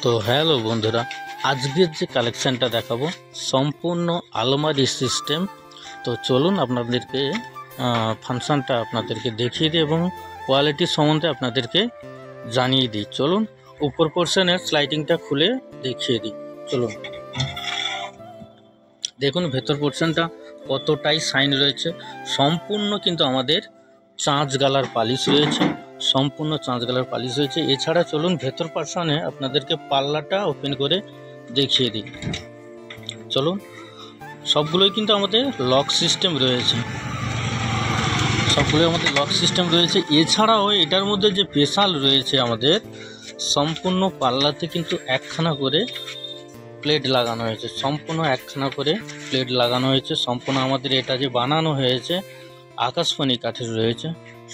তো হ্যালো বন্ধুরা, আজকের যে কালেকশানটা দেখাবো সম্পূর্ণ আলমারি সিস্টেম। তো চলুন আপনাদেরকে ফাংশানটা আপনাদেরকে দেখিয়ে দিই এবং কোয়ালিটি সম্বন্ধে আপনাদেরকে জানিয়ে দিই। চলুন উপর পোর্শনের স্লাইডিংটা খুলে দেখিয়ে দিই। চলুন দেখুন ভেতর পোর্শনটা কতটাই শাইন রয়েছে। সম্পূর্ণ কিন্তু আমাদের চাঁচ গালার পালিশ রয়েছে, সম্পূর্ণ চাঁচ গালার পালিশ রয়েছে। এছাড়া চলুন ভেতর পোর্শনে আপনাদেরকে পাল্লাটা ওপেন করে দেখিয়ে দিই। চলুন, সবগুলোই কিন্তু আমাদের লক সিস্টেম রয়েছে, সবগুলোই আমাদের লক সিস্টেম রয়েছে। এছাড়াও এটার মধ্যে যে স্পেশাল রয়েছে আমাদের সম্পূর্ণ পাল্লাতে কিন্তু একখানা করে প্লেট লাগানো হয়েছে, সম্পূর্ণ একখানা করে প্লেট লাগানো হয়েছে। সম্পূর্ণ আমাদের এটা যে বানানো হয়েছে আকাশমণি কাঠের রয়েছে,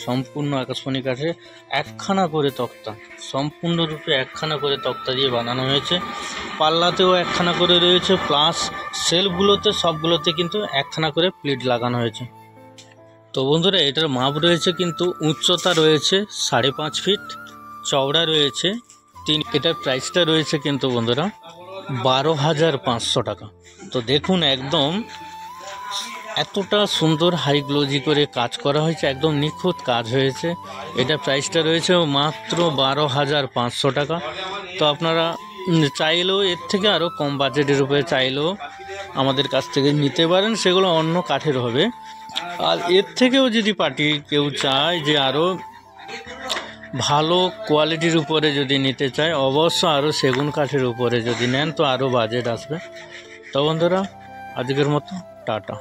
সম্পূর্ণ আকাশমণি কাঠের একখানা করে তক্তা, সম্পূর্ণরূপে একখানা করে তক্তা দিয়ে বানানো হয়েছে। পাল্লাতেও একখানা করে রয়েছে, প্লাস সেলফগুলোতে সবগুলোতে কিন্তু একখানা করে প্লেট লাগানো হয়েছে। তো বন্ধুরা এটার মাপ রয়েছে কিন্তু উচ্চতা রয়েছে 5.5 ফিট, চওড়া রয়েছে 3। এটার প্রাইসটা রয়েছে কিন্তু বন্ধুরা 12,500 টাকা। তো দেখুন একদম এতটা সুন্দর হাই গ্লোজি করে কাজ করা হয়েছে, একদম নিখুঁত কাজ হয়েছে। এটা প্রাইসটা রয়েছে মাত্র 12,500 টাকা। তো আপনারা চাইলেও এর থেকে আরও কম বাজেটের উপরে চাইলেও আমাদের কাছ থেকে নিতে পারেন, সেগুলো অন্য কাঠের হবে। আর এর থেকেও যদি পার্টি কেউ চায় যে আরও ভালো কোয়ালিটির উপরে যদি নিতে চায়, অবশ্য আরও সেগুন কাঠের উপরে যদি নেন তো আরও বাজেট আসবে। তো বন্ধুরা আজকের মতো টাটা।